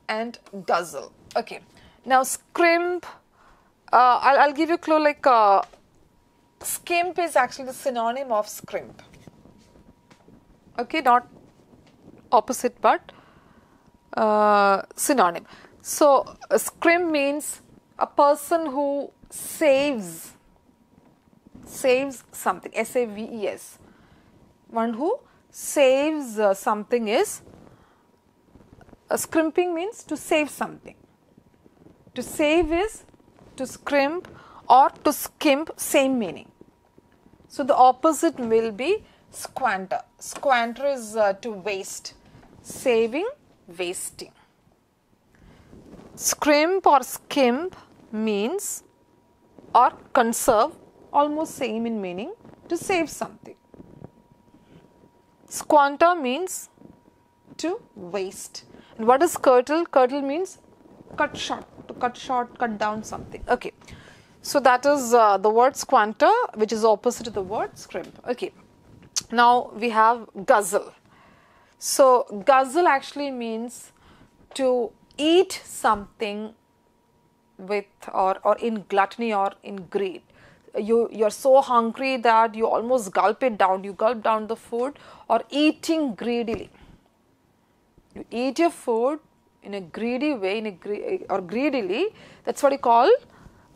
and guzzle. Okay. Now scrimp, I'll give you a clue, like skimp is actually the synonym of scrimp. Okay, not opposite but synonym. So scrimp means a person who saves something, S-A-V-E-S. One who saves something is, scrimping means to save something. To save is to scrimp or to skimp, same meaning. So the opposite will be squander. Squander is to waste. Saving, wasting. Scrimp or skimp means, or conserve, almost same in meaning, to save something. Squander means to waste. And what is curtle? Curtle means cut short, to cut short, cut down something. Okay, so that is the word squander, which is opposite to the word scrimp. Okay, now we have guzzle. So guzzle actually means to eat something with or in gluttony or in greed. You're so hungry that you almost gulp it down. You gulp down the food, or eating greedily. You eat your food in a greedy way, or greedily. That's what you call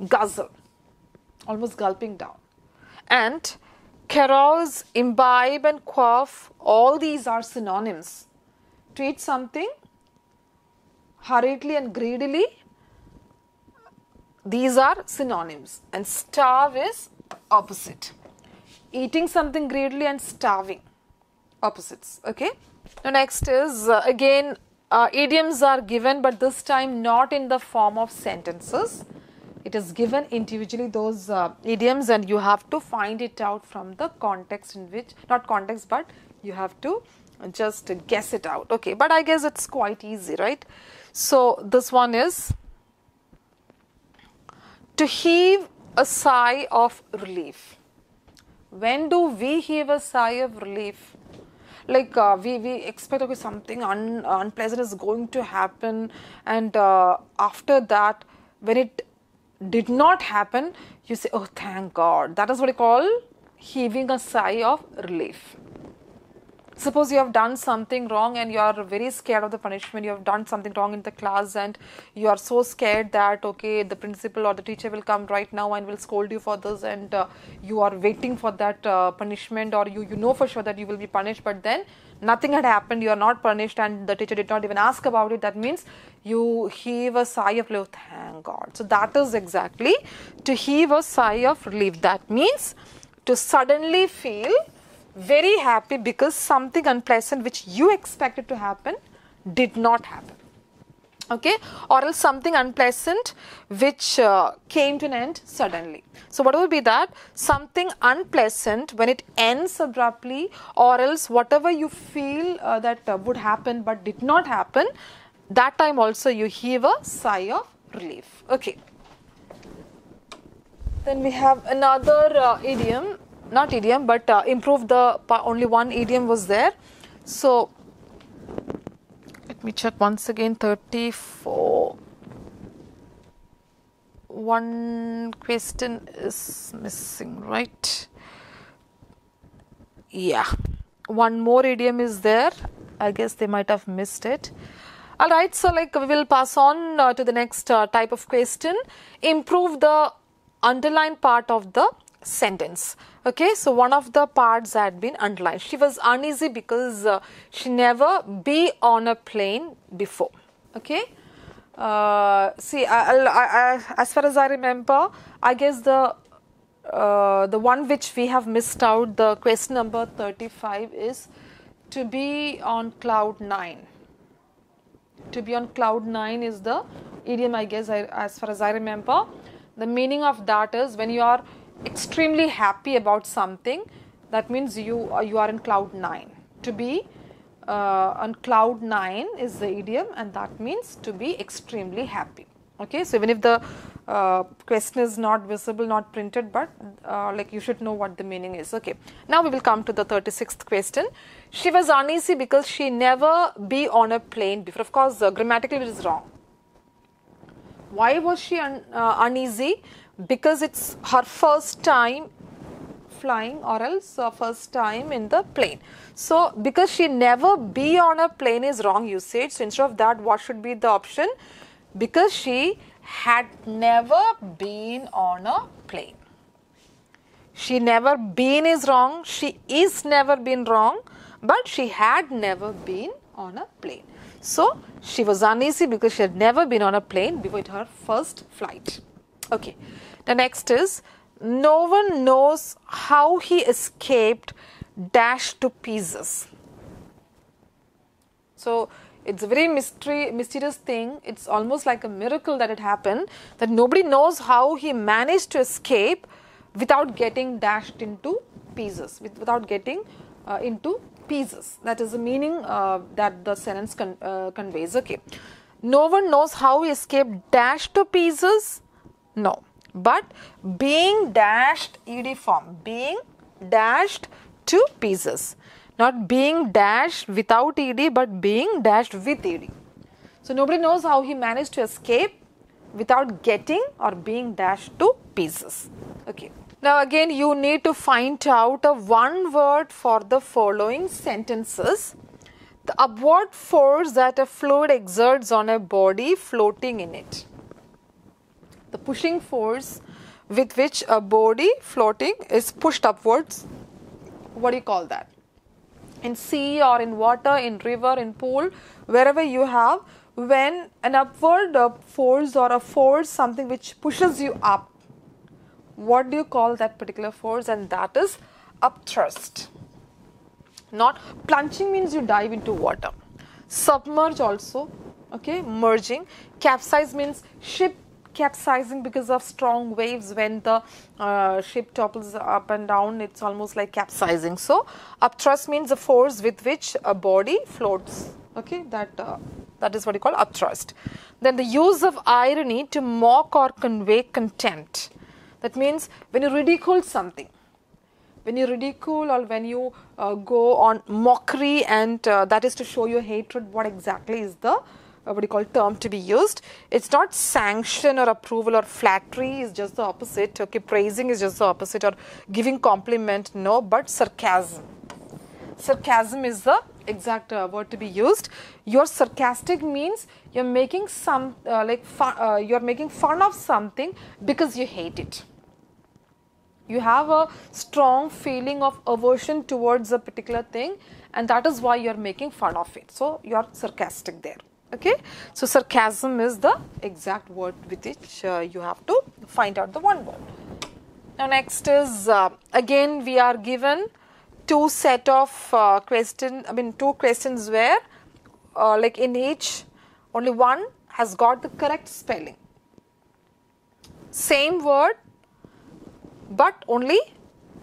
guzzle. Almost gulping down. And carouse, imbibe and quaff, all these are synonyms. To eat something hurriedly and greedily, these are synonyms. And starve is opposite. Eating something greedily and starving, opposites. Okay. Now next is again idioms are given, but this time not in the form of sentences. It is given individually, those idioms, and you have to find it out from the context in which, not context, but you have to just guess it out. Okay, but I guess it's quite easy, right? So this one is to heave a sigh of relief. When do we heave a sigh of relief? Like we expect, okay, something unpleasant is going to happen, and after that, when it did not happen, you say, oh, thank God. That is what you call heaving a sigh of relief. Suppose you have done something wrong and you are very scared of the punishment. You have done something wrong in the class and you are so scared that, okay, the principal or the teacher will come right now and will scold you for this, and you are waiting for that punishment, or you know for sure that you will be punished, but then nothing had happened, you are not punished, and the teacher did not even ask about it. That means you heave a sigh of relief. Thank God. So that is exactly to heave a sigh of relief. That means to suddenly feel very happy because something unpleasant which you expected to happen did not happen. Okay, or else something unpleasant which came to an end suddenly. So what will be that? Something unpleasant when it ends abruptly, or else whatever you feel that would happen but did not happen, that time also you heave a sigh of relief. Okay. Then we have another idiom, not idiom, but improve the, only one idiom was there. So let me check once again. 34. One question is missing, right? Yeah. One more idiom is there. I guess they might have missed it. Alright, so like we will pass on to the next type of question. Improve the underlined part of the sentence. Okay, so one of the parts had been underlined. She was uneasy because she never been on a plane before. Okay, see, as far as I remember, I guess the one which we have missed out, the question number 35, is to be on cloud 9. To be on cloud 9 is the idiom, I guess, as far as I remember. The meaning of that is when you are extremely happy about something, that means you are in cloud 9. To be on cloud 9 is the idiom, and that means to be extremely happy. Okay, so even if the question is not visible, not printed, but like you should know what the meaning is. Okay, now we will come to the 36th question. She was uneasy because she never be on a plane before. Of course, grammatically it is wrong. Why was she uneasy? Because it's her first time flying, or else first time in the plane. So because she never be on a plane is wrong usage. So instead of that, what should be the option? Because she had never been on a plane. She never been is wrong. She is never been wrong, but she had never been on a plane. So she was uneasy because she had never been on a plane before her first flight. Okay, the next is no one knows how he escaped dashed to pieces. So it's a very mysterious thing. It's almost like a miracle that it happened, that nobody knows how he managed to escape without getting dashed into pieces, without getting into pieces. That is the meaning that the sentence conveys. Okay, no one knows how he escaped dashed to pieces. No, but being dashed, ed form, being dashed to pieces, not being dashed without ed, but being dashed with ed. So nobody knows how he managed to escape without getting or being dashed to pieces. Okay. Now again, you need to find out a one word for the following sentences. The upward force that a fluid exerts on a body floating in it. The pushing force with which a body floating is pushed upwards. What do you call that? In sea or in water, in river, in pool, wherever you have, when an upward force or a force, something which pushes you up, what do you call that particular force? And that is upthrust. Not plunging means you dive into water. Submerge also, okay, merging. Capsize means ship capsizing because of strong waves. When the ship topples up and down, it's almost like capsizing. So upthrust means the force with which a body floats, okay, that is what you call upthrust. Then the use of irony to mock or convey contempt. That means when you ridicule something, when you ridicule or when you go on mockery, and that is to show your hatred, what exactly is the what you call term to be used? It's not sanction or approval or flattery is just the opposite, okay, praising is just the opposite, or giving compliment, no, but sarcasm. Sarcasm is the exact word to be used. You're sarcastic means you're making some you're making fun of something because you hate it. You have a strong feeling of aversion towards a particular thing, and that is why you are making fun of it. So you are sarcastic there. Okay. So sarcasm is the exact word with which you have to find out the one word. Now next is again we are given two set of two questions where like in each only one has got the correct spelling. Same word, but only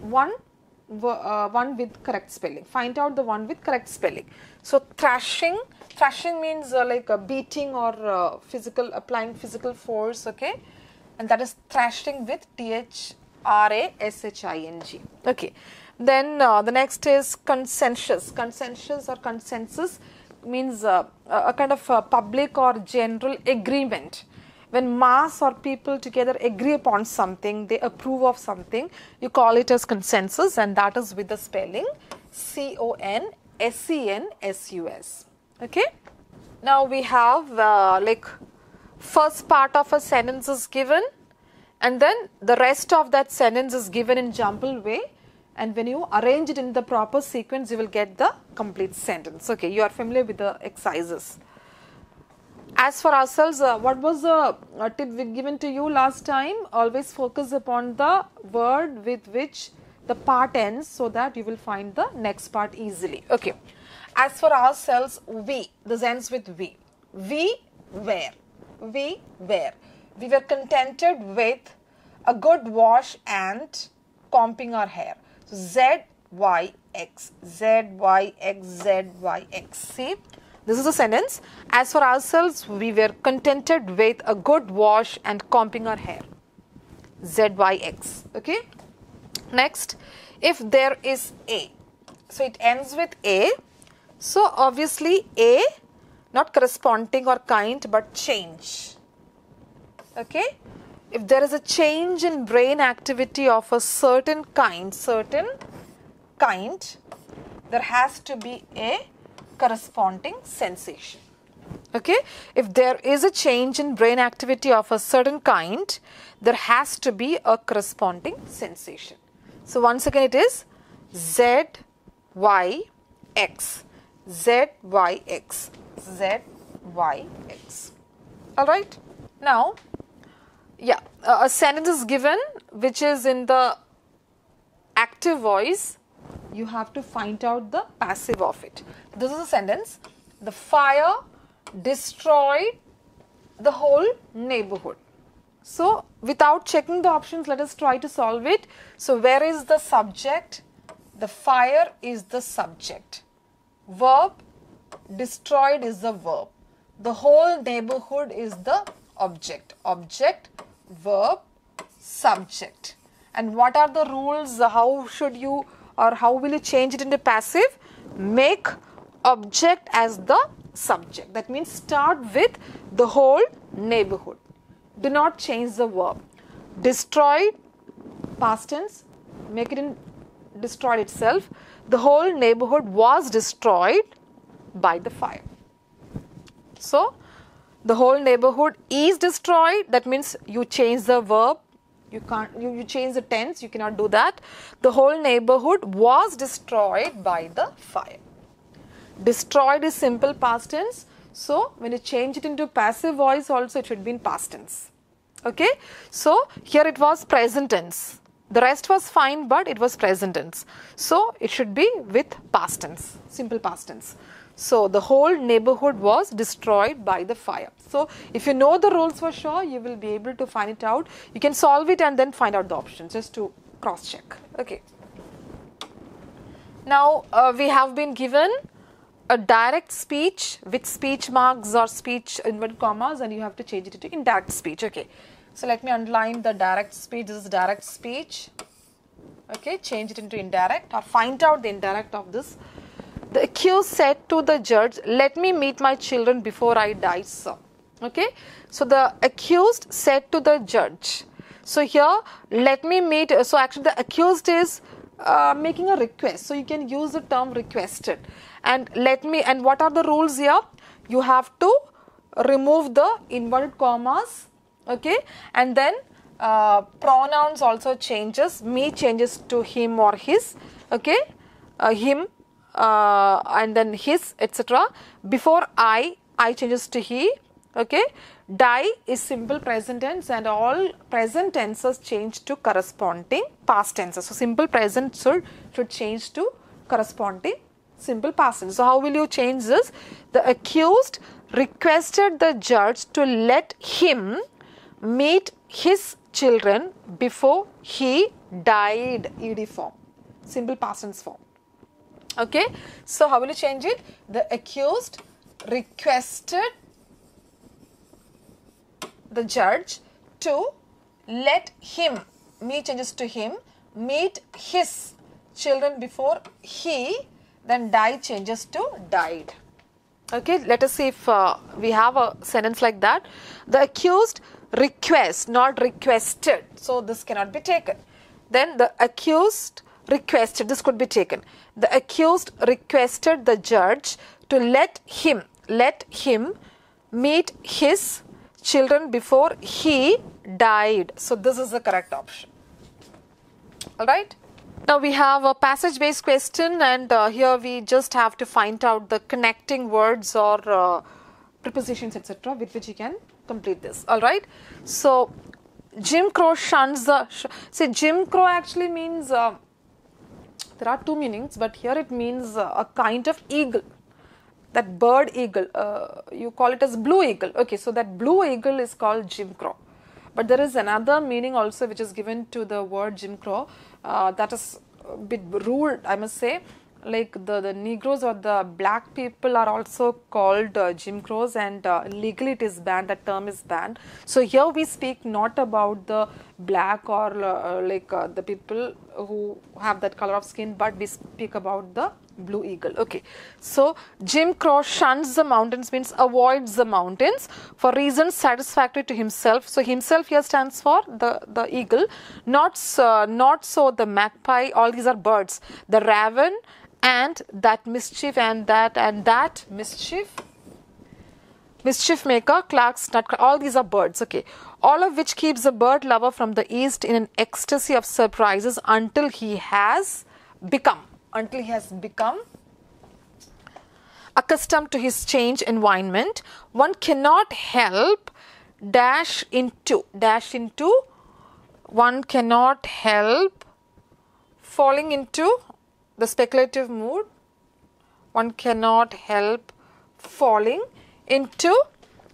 one with correct spelling. Find out the one with correct spelling. So thrashing means like a beating or applying physical force, okay, and that is thrashing with thrashing. Okay. Then the next is consensus. Consensus or consensus means a kind of public or general agreement. When mass or people together agree upon something, they approve of something, you call it as consensus, and that is with the spelling consensus. Okay. Now we have like first part of a sentence is given, and then the rest of that sentence is given in jumbled way, and when you arrange it in the proper sequence, you will get the complete sentence. Okay, you are familiar with the exercises. As for ourselves, what was the tip we given to you last time? Always focus upon the word with which the part ends, so that you will find the next part easily. Okay. As for ourselves, we, this ends with we. We were. We were. We were contented with a good wash and combing our hair. So ZYX, ZYX, ZYX. See? This is a sentence. As for ourselves, we were contented with a good wash and combing our hair. ZYX. Okay. Next, if there is a. So it ends with a. So obviously a, not corresponding or kind, but change. Okay. If there is a change in brain activity of a certain kind, there has to be a corresponding sensation. Okay. If there is a change in brain activity of a certain kind, there has to be a corresponding sensation. So once again it is ZYX, ZYX, ZYX. Alright. Now, yeah, a sentence is given which is in the active voice. You have to find out the passive of it. This is a sentence. The fire destroyed the whole neighborhood. So, without checking the options, let us try to solve it. So, where is the subject? The fire is the subject. Verb, destroyed is the verb. The whole neighborhood is the object. Object, verb, subject. And what are the rules? How should you, or how will you change it into passive? Make object as the subject. That means start with the whole neighborhood. Do not change the verb. Destroyed, past tense, make it in destroyed itself. The whole neighborhood was destroyed by the fire. So, the whole neighborhood is destroyed. That means you change the verb. You can't, you change the tense. You cannot do that. The whole neighborhood was destroyed by the fire. Destroyed is simple past tense. So, when you change it into passive voice also, it should be in past tense. Okay, so here it was present tense. The rest was fine, but it was present tense. So it should be with past tense, simple past tense. So the whole neighborhood was destroyed by the fire. So if you know the rules for sure, you will be able to find it out. You can solve it and then find out the options just to cross check. Okay. Now we have been given a direct speech with speech marks or speech inverted commas, and you have to change it into indirect speech. Okay. So let me underline the direct speech. This is direct speech. Okay, change it into indirect or find out the indirect of this. The accused said to the judge, "Let me meet my children before I die, sir." Okay, so the accused said to the judge. So here, let me meet. So actually, the accused is making a request. So you can use the term requested. And let me. And what are the rules here? You have to remove the inverted commas. Okay, and then pronouns also changes. Me changes to him or his. Okay, him and then his, etc. Before I changes to he. Okay, die is simple present tense, and all present tenses change to corresponding past tenses. So simple present should change to corresponding simple past tense. So how will you change this? The accused requested the judge to let him meet his children before he died. ED form, simple past tense form. Okay, so how will you change it? The accused requested the judge to let him, me changes to him, meet his children before he, then die changes to died. Okay, let us see if we have a sentence like that. The accused request, not requested, so this cannot be taken. Then the accused requested, this could be taken. The accused requested the judge to let him meet his children before he died. So this is the correct option. Alright. Now we have a passage based question, and here we just have to find out the connecting words or prepositions, etc., with which you can complete this. Alright. So Jim Crow shuns the, Jim Crow actually means, there are two meanings, but here it means a kind of eagle. That bird eagle, you call it as blue eagle. Okay, so that blue eagle is called Jim Crow. But there is another meaning also which is given to the word Jim Crow. That is a bit rude, I must say. Like the Negroes or the black people are also called Jim Crows, and legally it is banned, that term is banned. So here we speak not about the black or the people who have that color of skin, but we speak about the blue eagle. Okay, so Jim Crow shuns the mountains means avoids the mountains for reasons satisfactory to himself. So himself here stands for the eagle, not so the magpie. All these are birds. The raven and that mischief and that mischief maker, Clark's nut, all these are birds. Okay, all of which keeps the bird lover from the east in an ecstasy of surprises until he has become accustomed to his changed environment. One cannot help one cannot help falling into the speculative mood. One cannot help falling into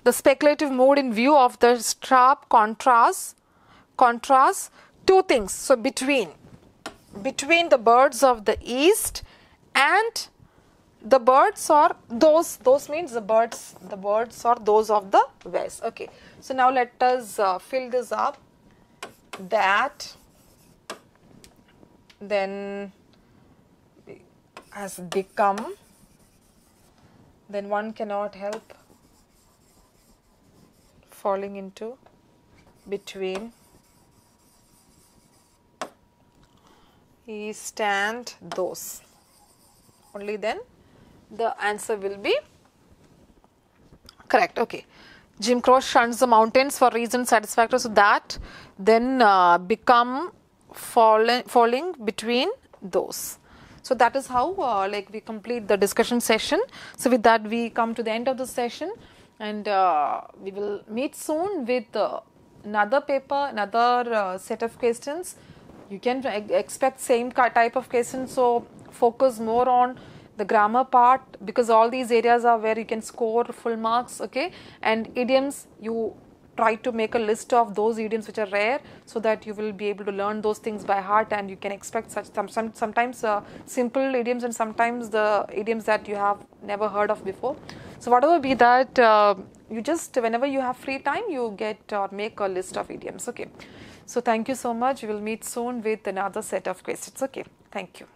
the speculative mood in view of the sharp contrast two things. So between the birds of the east and the birds or those means the birds or those of the west. Okay, so now let us fill this up. That then has become, then one cannot help falling into between east and those. Only then the answer will be correct. Okay, Jim Crow shuns the mountains for reasons satisfactory, so that then become falling between those. So that is how we complete the discussion session. So with that we come to the end of the session, and we will meet soon with another paper, another set of questions. You can expect same type of questions, so focus more on the grammar part, because all these areas are where you can score full marks, okay? And idioms, you try to make a list of those idioms which are rare, so that you will be able to learn those things by heart, and you can expect such sometimes simple idioms, and sometimes the idioms that you have never heard of before. So whatever be that, you just, whenever you have free time, you get or make a list of idioms, okay? So thank you so much. We will meet soon with another set of questions, okay? Thank you.